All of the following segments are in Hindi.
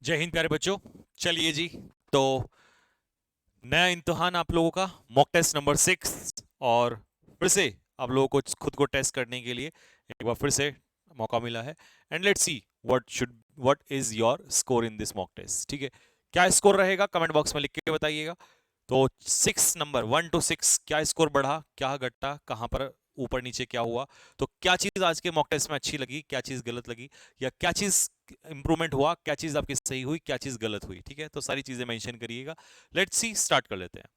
जय हिंद प्यारे बच्चों। चलिए जी, तो नया इम्तिहान आप लोगों का मॉक टेस्ट नंबर 6। और फिर से आप लोगों को खुद को टेस्ट करने के लिए एक बार फिर से मौका मिला है। And let's see what is your score in this mock test. ठीक है, क्या स्कोर रहेगा कमेंट बॉक्स में लिख के बताइएगा। तो 6 नंबर 1 to 6 क्या स्कोर बढ़ा, क्या घटा, कहाँ पर ऊपर नीचे क्या हुआ। तो क्या चीज आज के मॉक टेस्ट में अच्छी लगी, क्या चीज गलत लगी, या क्या चीज इंप्रूवमेंट हुआ, क्या चीज आपकी सही हुई, क्या चीज गलत हुई। ठीक है, तो सारी चीजें मेंशन करिएगा। लेट्स सी, स्टार्ट कर लेते हैं।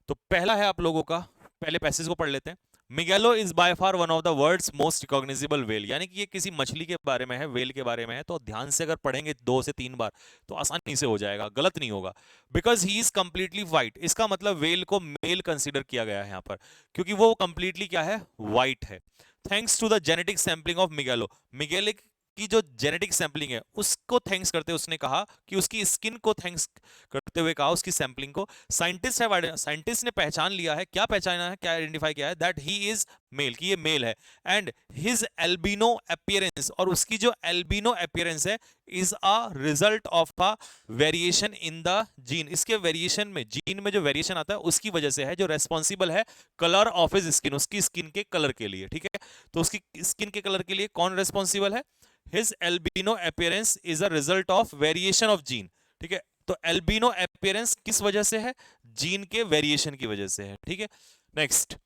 तो पहला है आप लोगों का, पहले पैसेज को पढ़ लेते हैं। Migaloo is by far one of the world's most recognisable whale, यानी कि ये किसी मछली के बारे में है, वेल के बारे में है। तो ध्यान से अगर पढ़ेंगे 2 से 3 बार तो आसानी से हो जाएगा, गलत नहीं होगा। Because he is completely white, इसका मतलब वेल को मेल कंसिडर किया गया है यहाँ पर, क्योंकि वो कंप्लीटली क्या है, वाइट है। Thanks to the genetic sampling of Migaloo, Migaloo की जो जेनेटिक सैंपलिंग है उसको थैंक्स करते उसने कहा कि उसकी स्किन को थैंक्स करते हुए कहा, उसकी सैंपलिंग को। साइंटिस्ट ने पहचान लिया है, क्या पहचाना है, क्या आइडेंटिफाई किया है, दैट ही इज मेल, कि ये मेल है। एंड हिज एल्बिनो अपीयरेंस, और उसकी जो एल्बिनो अपीयरेंस है, is a result of a variation in the gene, इसके वेरिएशन में, जीन में जो वेरिएशन आता है उसकी वजह से है, जो रेस्पॉन्सिबल है कलर ऑफ हिज स्किन, उसकी स्किन के कलर के लिए। ठीक है, तो उसकी स्किन के कलर के लिए कौन रेस्पॉन्सिबल है, his albino appearance is a result of variation of gene. ठीक है, तो एल्बिनो अपीयरेंस किस वजह से है, जीन के वेरिएशन की वजह से है। ठीक है, next,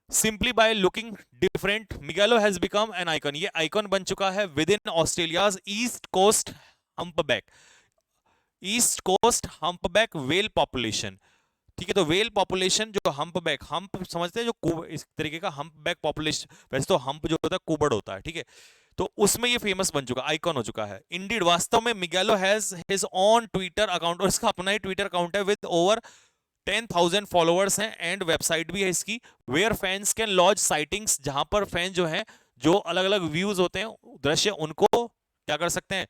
simply by looking different Migaloo has become an icon, ये आइकन बन चुका है within Australia's east coast humpback, east coast humpback whale population. ठीक है, तो वेल पॉपुलेशन जो हम्पबैक, हम्प समझते हैं जो इस तरीके का हम्पबैक पॉपुलेशन, वैसे तो हम्प जो होता है कुबड़ होता है। ठीक है, तो उसमें ये फेमस बन चुका, आइकॉन हो चुका है। इंडीड, वास्तव में Migaloo has his own Twitter account, और इसका अपना ही ट्विटर अकाउंट है विद ओवर 10,000 फॉलोअर्स हैं, एंड वेबसाइट भी है इसकी, where fans can lodge sightings, जहां पर फैन जो हैं, जो अलग अलग व्यूज होते हैं, दृश्य, उनको क्या कर सकते हैं,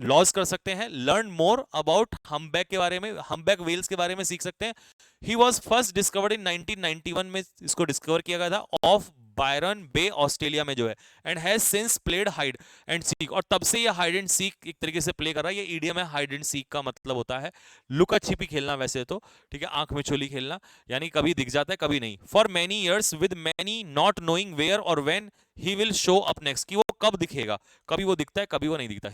लॉज कर सकते हैं। लर्न मोर अबाउट हम्पबैक के बारे में, हम्पबैक वेल्स के बारे में सीख सकते हैं। He was first discovered in 1991 में, इसको डिस्कवर किया गया था, ऑफ बायरन बे ऑस्ट्रेलिया में जो है। And has since played hide and seek, और तब से ये हाइड एंड सीक एक तरीके से प्ले कर रहा है। ये ईडियम है, हाइड एंड सीक का मतलब होता है लुका छिपी खेलना वैसे तो। ठीक है, आंख में चोली खेलना, यानी कभी दिख जाता है कभी नहीं। For many years with many not knowing where और when he will show up next, कि वो कब दिखेगा, कभी वो दिखता है कभी वो नहीं दिखता।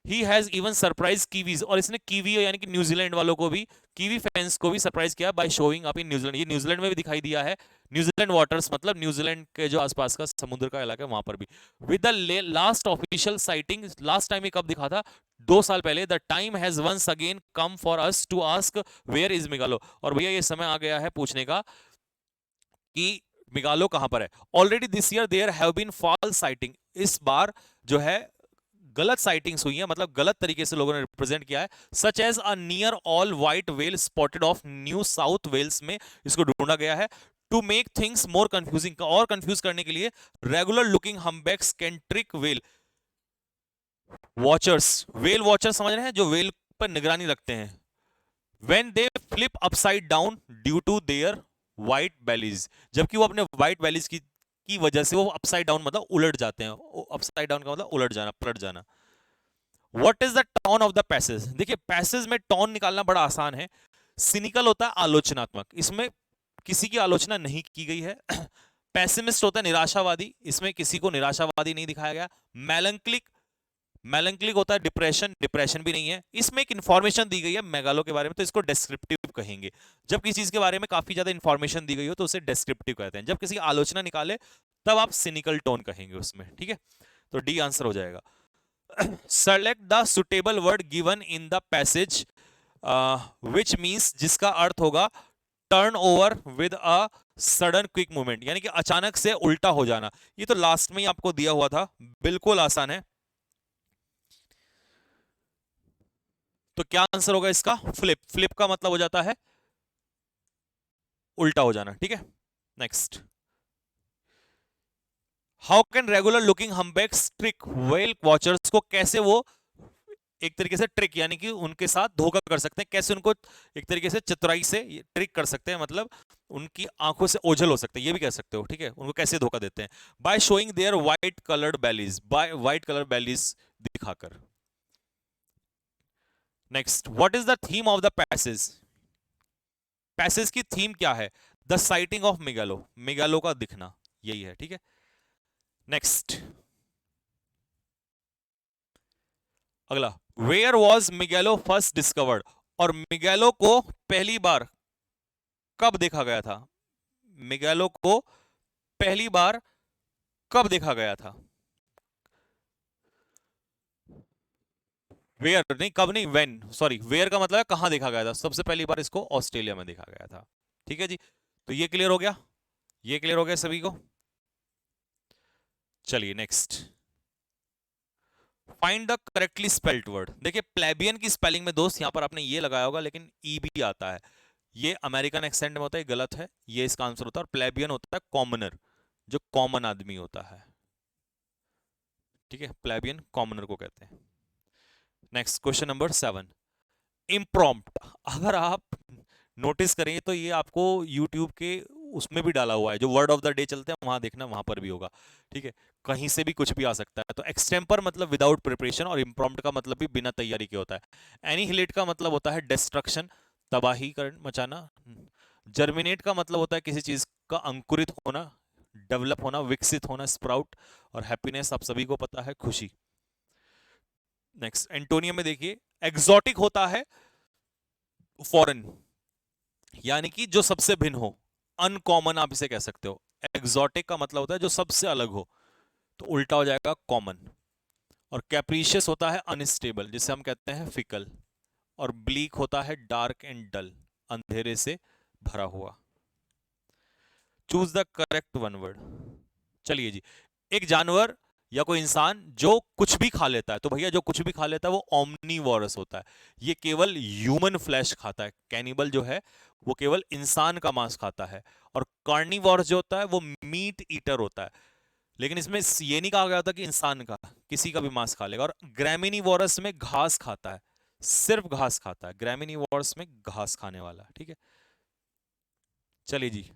He has even surprise Kiwis, और इसने कीवी यानी कि न्यूजीलैंड वालों को भी, कीवी फैंस को भी सरप्राइज किया by showing up in New Zealand, ये न्यूजीलैंड में भी दिखाई दिया है। न्यूजीलैंड वाटर्स मतलब न्यूजीलैंड के जो आसपास का समुद्र का इलाका है वहां पर भी। With the last official sighting, last time ये कब दिखा था, 2 साल पहले। The time has once again come for us to ask where is Migaloo, और भैया ये समय आ गया है पूछने का कि मिगालो कहां पर है। Already this year there have been false sighting, इस बार जो है गलत साइटिंग्स हुई हैं, मतलब गलत तरीके से लोगों ने रिप्रेजेंट किया है। Such as a near all white whale spotted off New South Wales में इसको ढूंढा गया है। To make things more confusing, और कंफ्यूज करने के लिए, regular looking humpbacks can trick whale watchers, whale watcher समझ रहे हैं, जो वेल पर निगरानी रखते हैं। When they flip upside down due to their white bellies, जबकि वो अपने व्हाइट बेलीज की वजह से वो अपसाइड डाउन मतलब उलट जाते हैं। अपसाइड डाउन का मतलब उलट जाना, पलट जाना। What is the tone of the passage, देखिए पैसेज में टोन निकालना बड़ा आसान है। सिनिकल होता है आलोचनात्मक, इसमें किसी की आलोचना नहीं की गई है। पैसिमिस्ट होता है निराशावादी, इसमें किसी को निराशावादी नहीं दिखाया गया। मेलंक्लिक, मेलंक्लिक होता है डिप्रेशन, डिप्रेशन भी नहीं है। इसमें एक इंफॉर्मेशन दी गई है मेगालो के बारे में, तो इसको डिस्क्रिप्टिव कहेंगे। जब किसी चीज के बारे में काफी ज्यादा इंफॉर्मेशन दी गई हो तो उसे डिस्क्रिप्टिव कहते हैं। जब किसी की आलोचना निकाले तब आप सिनिकल टोन कहेंगे उसमें। ठीक है, तो डी आंसर हो जाएगा। Select the suitable word given in the passage which means, जिसका अर्थ होगा turn over with a sudden quick movement, यानी कि अचानक से उल्टा हो जाना। ये तो लास्ट में ही आपको दिया हुआ था, बिल्कुल आसान है। तो क्या आंसर होगा इसका, फ्लिप, फ्लिप का मतलब हो जाता है उल्टा हो जाना। ठीक है, next, how can regular looking humpbacks trick whale watchers को, कैसे वो एक तरीके से ट्रिक यानी कि उनके साथ धोखा कर सकते हैं, कैसे उनको एक तरीके से चतुराई से ट्रिक कर सकते हैं, मतलब उनकी आंखों से ओझल हो सकते हैं, ये भी कह सकते हो। ठीक है, उनको कैसे धोखा देते हैं, by showing their white coloured bellies, by white colour bellies दिखाकर। Next, what is the theme of the passage? Passage की थीम क्या है? The sighting of Migaloo, Migaloo का दिखना, यही है, ठीक है। नेक्स्ट, अगला, where was Migaloo first discovered? और मिगेलो को पहली बार कब देखा गया था? मिगेलो को पहली बार कब देखा गया था? वेयर नहीं, कब नहीं, वेन, सॉरी, वेयर का मतलब है कहां देखा गया था। सबसे पहली बार इसको ऑस्ट्रेलिया में देखा गया था, ठीक है जी। तो ये क्लियर हो गया, ये क्लियर हो गया सभी को। चलिए next, find the correctly spelled word. देखिए प्लेबियन की स्पेलिंग में दोस्त यहां पर आपने ये लगाया होगा, लेकिन ई भी आता है, ये अमेरिकन एक्सेंट में होता है, गलत है, ये इसका आंसर होता है। और प्लेबियन होता है कॉमनर, जो कॉमन आदमी होता है, ठीक है, प्लेबियन कॉमनर को कहते हैं। Next, question number 7, इम्प्रॉम्प्ट। अगर आप नोटिस करें तो ये आपको यूट्यूब के उसमें भी डाला हुआ है, जो वर्ड ऑफ द डे चलते हैं वहां देखना, वहां पर भी होगा, ठीक है। कहीं से भी कुछ भी आ सकता है। तो एक्सटेम्पर मतलब विदाउट प्रिपरेशन, और इम्प्रॉम्प्ट का मतलब भी बिना तैयारी के होता है। एनिहिलेट का मतलब होता है डिस्ट्रक्शन, तबाही कर मचाना। जर्मिनेट का मतलब होता है किसी चीज का अंकुरित होना, डेवलप होना, विकसित होना, स्प्राउट। और हैप्पीनेस आप सभी को पता है, खुशी। नेक्स्ट, एंटोनियम में देखिए, एक्सोटिक होता है फॉरेन, यानी कि जो सबसे भिन्न हो। अनकॉमन आप इसे कह सकते हो। एक्सोटिक का मतलब होता है जो सबसे अलग हो, तो उल्टा हो जाएगा कॉमन। और कैप्रीशियस होता है अनस्टेबल, जिसे हम कहते हैं फिकल। और ब्लीक होता है डार्क एंड डल, अंधेरे से भरा हुआ। Choose the correct one word. चलिए जी, एक जानवर या कोई इंसान जो कुछ भी खा लेता है, तो भैया जो कुछ भी खा लेता है वो ओमनीवोरस होता है। ये केवल ह्यूमन फ्लैश खाता है। कैनिबल जो है वो केवल इंसान का मांस खाता है। और कार्निवोरस जो होता है वो मीट ईटर होता है। लेकिन इसमें ये नहीं कहा गया था कि इंसान का, किसी का भी मांस खा लेगा। और ग्रैमिनीवोरस में घास खाता है, सिर्फ घास खाता है। ग्रैमिनीवोरस में घास खाने वाला, ठीक है। चलिए जी,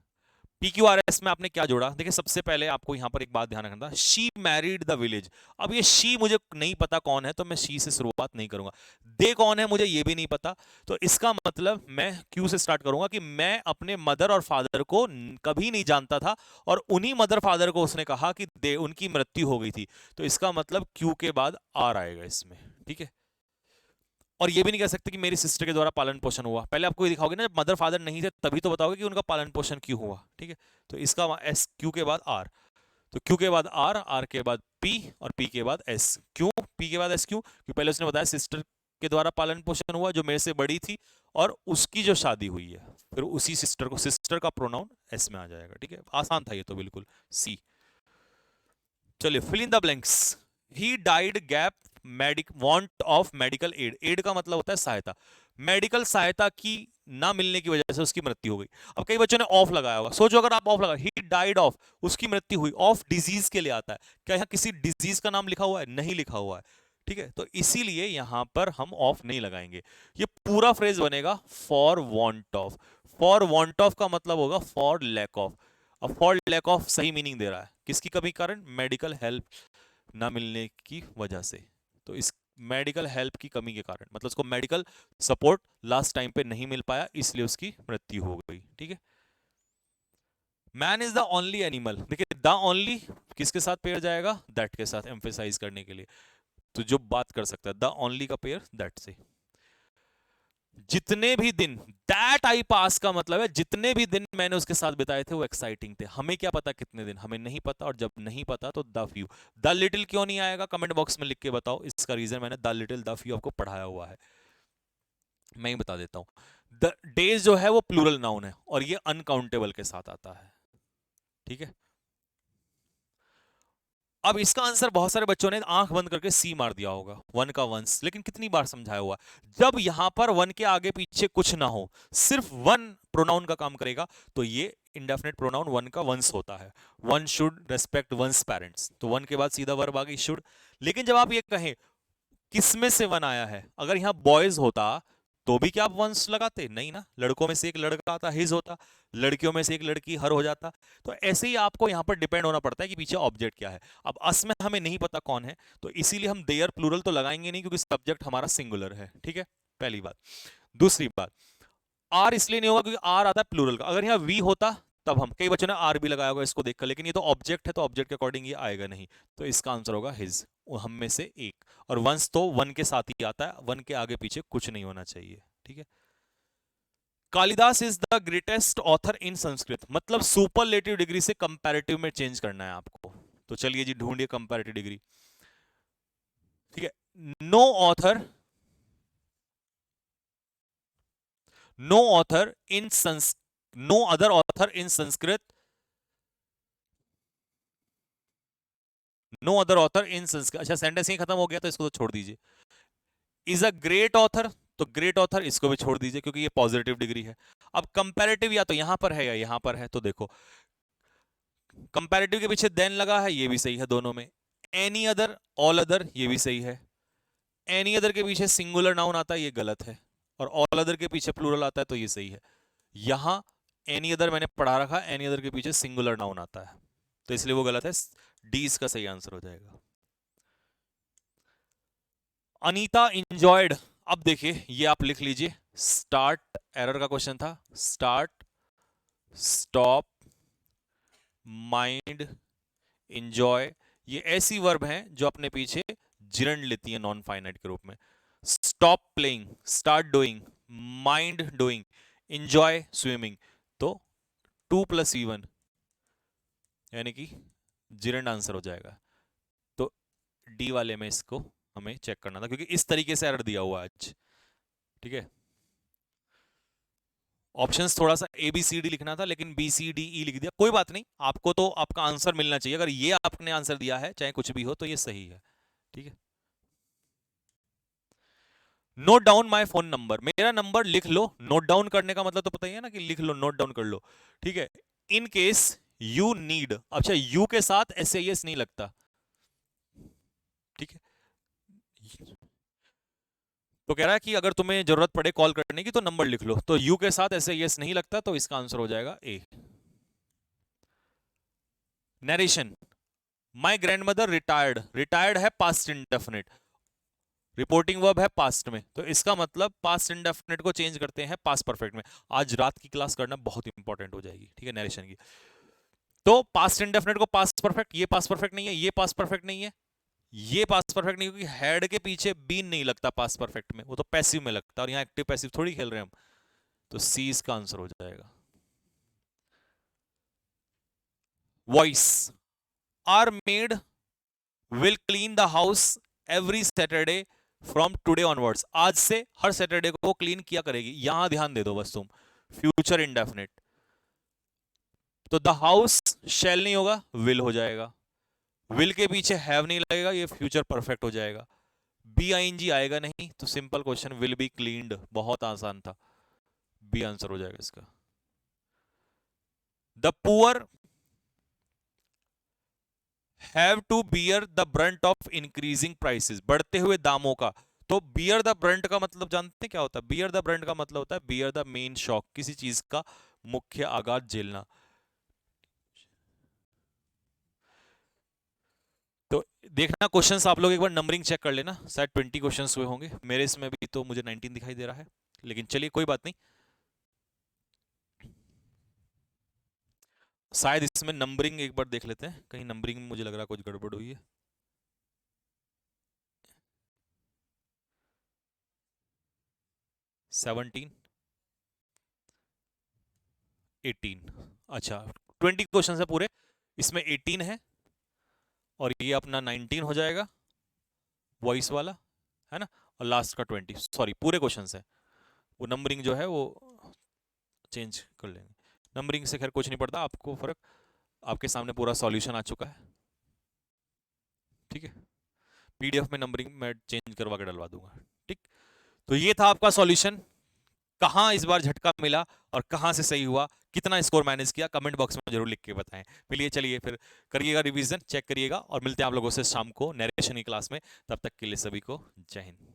PQRS में आपने क्या जोड़ा? देखिए सबसे पहले आपको यहां पर एक बात ध्यान रखना, शी मैरिड द विलेज। अब ये शी मुझे नहीं पता कौन है, तो मैं शी से शुरुआत नहीं करूंगा। दे कौन है मुझे ये भी नहीं पता, तो इसका मतलब मैं क्यू से स्टार्ट करूंगा कि मैं अपने मदर और फादर को कभी नहीं जानता था, और उन्हीं मदर फादर को उसने कहा कि दे उनकी मृत्यु हो गई थी। तो इसका मतलब क्यू के बाद आर आएगा इसमें, ठीक है। और ये भी नहीं कह सकते कि मेरी सिस्टर के द्वारा पालन पोषण हुआ। पहले आपको ये दिखाओगे ना, जब मदर फादर नहीं थे तभी तो बताओगे कि उनका पालन पोषण क्यों हुआ, ठीक है। तो इसका एस, क्यू के बाद आर। तो क्यू के बाद आर, आर के बाद पी, और पी के बाद एस। क्यों पी के बाद एस? क्यों? क्योंकि पहले उसने बताया सिस्टर के द्वारा पालन पोषण हुआ, जो मेरे से बड़ी थी, और उसकी जो शादी हुई है, फिर उसी सिस्टर को, सिस्टर का प्रोनाउन एस में आ जाएगा, ठीक है। आसान था ये तो बिल्कुल, सी। चलिए, fill in the blanks. He died gap medic want of medical aid. Aid का मतलब होता है सहायता। मेडिकल सहायता की ना मिलने की वजह से उसकी मृत्यु हो गई। अब कई बच्चों ने ऑफ लगाया होगा, सोचो अगर आप ऑफ लगा, ही डाइड ऑफ, उसकी मृत्यु हुई। ऑफ डिजीज के लिए आता है, क्या यहां किसी डिजीज का नाम लिखा हुआ है? नहीं लिखा हुआ है, ठीक है। तो इसीलिए यहां पर हम ऑफ नहीं लगाएंगे। ये पूरा फ्रेज बनेगा for want of. For want of का मतलब होगा फॉर लैक ऑफ। अब फॉर लैक ऑफ सही मीनिंग दे रहा है, किसकी कमी के कारण? मेडिकल हेल्प ना मिलने की वजह से। तो इस मेडिकल हेल्प की कमी के कारण, मतलब उसको मेडिकल सपोर्ट लास्ट टाइम पे नहीं मिल पाया, इसलिए उसकी मृत्यु हो गई, ठीक है। Man is the only animal. देखिए द ओनली किसके साथ पेयर जाएगा? दैट के साथ, एम्फेसाइज करने के लिए। तो जो बात कर सकता है, द ओनली का पेयर दैट से। जितने भी दिन, दैट आई पास का मतलब है जितने भी दिन मैंने उसके साथ बिताए थे वो एक्साइटिंग थे। हमें क्या पता कितने दिन, हमें नहीं पता। और जब नहीं पता तो द फ्यू। द लिटिल क्यों नहीं आएगा? कमेंट बॉक्स में लिख के बताओ। इसका रीजन मैंने द लिटिल द फ्यू आपको पढ़ाया हुआ है, मैं ही बता देता हूं। द डेज जो है वो प्लूरल नाउन है, और ये अनकाउंटेबल के साथ आता है, ठीक है। अब इसका आंसर बहुत सारे बच्चों ने आंख बंद करके सी मार दिया होगा, वन का वंस। लेकिन कितनी बार समझाया हुआ, जब यहां पर वन के आगे पीछे कुछ ना हो, सिर्फ वन प्रोनाउन का काम करेगा, तो ये इंडेफिनिट प्रोनाउन वन का वंस होता है। One should respect one's parents, तो वन के बाद सीधा वर्ब आ गई शुड। लेकिन जब आप ये कहें किस में से वन आया है, अगर यहां बॉयज होता तो भी क्या आप वंस लगाते? नहीं ना। लड़कों में से एक लड़का आता, हिज होता। लड़कियों में से एक लड़की, हर हो जाता। तो ऐसे ही आपको यहां पर डिपेंड होना पड़ता है कि पीछे ऑब्जेक्ट क्या है। अब अस में हमें नहीं पता कौन है, तो इसीलिए हम देयर प्लूरल तो लगाएंगे नहीं, क्योंकि सब्जेक्ट हमारा सिंगुलर है, ठीक है। पहली बात। दूसरी बात, आर इसलिए नहीं होगा क्योंकि आर आता है प्लूरल का। अगर यहाँ वी होता तब हम, कई बच्चों ने आर भी लगाया होगा इसको देखकर, लेकिन ये तो ऑब्जेक्ट है तो ऑब्जेक्ट के अकॉर्डिंग ये आएगा नहीं, तो इसका आंसर होगा हिज, हम में से एक। और वंस तो वन के साथ ही आता है, वन के आगे पीछे कुछ नहीं होना चाहिए, ठीक है। Kalidas is the greatest author in Sanskrit, मतलब सुपरलेटिव डिग्री से कंपैरेटिव में चेंज करना है आपको। तो चलिए जी ढूंढिए कंपैरेटिव डिग्री, ठीक है। No author, no author in no other author in Sanskrit, no other author in Sanskrit, अच्छा सेंटेंस ही खत्म हो गया तो इसको तो छोड़ दीजिए। इज अ ग्रेट ऑथर, तो ग्रेट ऑथर इसको भी छोड़ दीजिए क्योंकि ये पॉजिटिव डिग्री है। अब कंपैरेटिव या तो यहां पर है या यहां पर है, तो देखो कंपैरेटिव के पीछे देन लगा है, ये भी सही है दोनों में। एनी अदर, ऑल अदर, ये भी सही है। एनी अदर के पीछे सिंगुलर नाउन आता है, ये गलत है। और ऑल अदर के पीछे प्लूरल आता है, तो ये सही है। यहां एनी अदर मैंने पढ़ा रखा, एनी अदर के पीछे सिंगुलर नाउन आता है, तो इसलिए वो गलत है। डी इसका सही आंसर हो जाएगा। अनीता इंजॉयड, अब देखिए ये आप लिख लीजिए, स्टार्ट एरर का क्वेश्चन था, स्टार्ट, स्टॉप, माइंड, इंजॉय, ये ऐसी वर्ब हैं जो अपने पीछे जिरंड लेती है नॉन फाइनाइट के रूप में। Stop playing, start doing, mind doing, enjoy swimming, तो 2 + V1 यानी कि जिरंड आंसर हो जाएगा। तो डी वाले में इसको हमें चेक करना था क्योंकि इस तरीके से एरर दिया हुआ आज, ठीक है। ऑप्शंस थोड़ा सा ए बी सी डी लिखना था, लेकिन बी सी डी ई लिख दिया, कोई बात नहीं, आपको तो आपका आंसर मिलना चाहिए। अगर ये आपने आंसर दिया है चाहे कुछ भी हो तो ये सही है, ठीक है। Note down my phone number, मेरा नंबर लिख लो। नोट डाउन करने का मतलब तो पता ही है ना कि लिख लो, नोट डाउन कर लो, ठीक है। इन केस यू नीड, अच्छा यू के साथ एस नहीं लगता, ठीक है। तो कह रहा है कि अगर तुम्हें जरूरत पड़े कॉल करने की तो नंबर लिख लो, तो यू के साथ एस नहीं लगता, तो इसका आंसर हो जाएगा ए। नरेशन, माई ग्रैंडमदर रिटायर्ड, रिटायर्ड है पास्ट इंडेफिनिट, रिपोर्टिंग वर्ब है पास्ट में, तो इसका मतलब पास्ट इंडेफिनिट को चेंज करते हैं पास्ट परफेक्ट में। आज रात की क्लास करना बहुत इंपॉर्टेंट हो जाएगी, ठीक है, नरेशन की। तो पास्ट इंडेफिनिट को पास्ट परफेक्ट, ये पास्ट परफेक्ट नहीं है, ये पास्ट परफेक्ट नहीं है, ये पास्ट परफेक्ट नहीं, क्योंकि हेड के पीछे बीन नहीं लगता पास्ट परफेक्ट में, वो तो पैसिव में लगता है, और यहाँ एक्टिव पैसिव थोड़ी खेल रहे हैं हम, तो सी इसका आंसर हो जाएगा। Voice, our maid will clean the house every Saturday from today onwards, आज से हर सैटरडे को क्लीन किया करेगी, यहां ध्यान दे दो बस तुम, फ्यूचर इंडेफिनिट, तो द हाउस शैल नहीं होगा, विल हो जाएगा। विल के पीछे हैव नहीं लगेगा, ये फ्यूचर परफेक्ट हो जाएगा। बी आई एन जी आएगा नहीं, तो simple question, will be cleaned, बहुत आसान था, बी आंसर हो जाएगा इसका। The poor have to bear the brunt of increasing prices, बढ़ते हुए दामों का, तो बियर द ब्रंट का मतलब जानते हैं क्या होता है? बियर द ब्रंट का मतलब होता है बियर द मेन शॉक, किसी चीज का मुख्य आघात झेलना। तो देखना क्वेश्चंस आप लोग एक बार नंबरिंग चेक कर लेना, शायद 20 क्वेश्चंस हुए होंगे, मेरे इसमें भी तो मुझे 19 दिखाई दे रहा है, लेकिन चलिए कोई बात नहीं, शायद इसमें नंबरिंग एक बार देख लेते हैं, कहीं नंबरिंग में मुझे लग रहा है कुछ गड़बड़ हुई है। 17, 18, अच्छा 20 क्वेश्चन है पूरे, इसमें 18 है और ये अपना 19 हो जाएगा वॉइस वाला, है ना, और लास्ट का 20, सॉरी पूरे क्वेश्चन है, वो नंबरिंग जो है वो चेंज कर लेंगे। नंबरिंग से खैर कुछ नहीं पड़ता आपको फर्क, आपके सामने पूरा सॉल्यूशन आ चुका है, ठीक है। पीडीएफ में नंबरिंग मैं चेंज करवा के डलवा दूंगा, ठीक। तो ये था आपका सॉल्यूशन, कहां इस बार झटका मिला और कहां से सही हुआ, कितना स्कोर मैनेज किया, कमेंट बॉक्स में जरूर लिख के बताएं। चलिए फिर करिएगा रिवीजन, चेक करिएगा, और मिलते हैं आप लोगों से शाम को नरेशन की क्लास में, तब तक के लिए सभी को जय हिंद।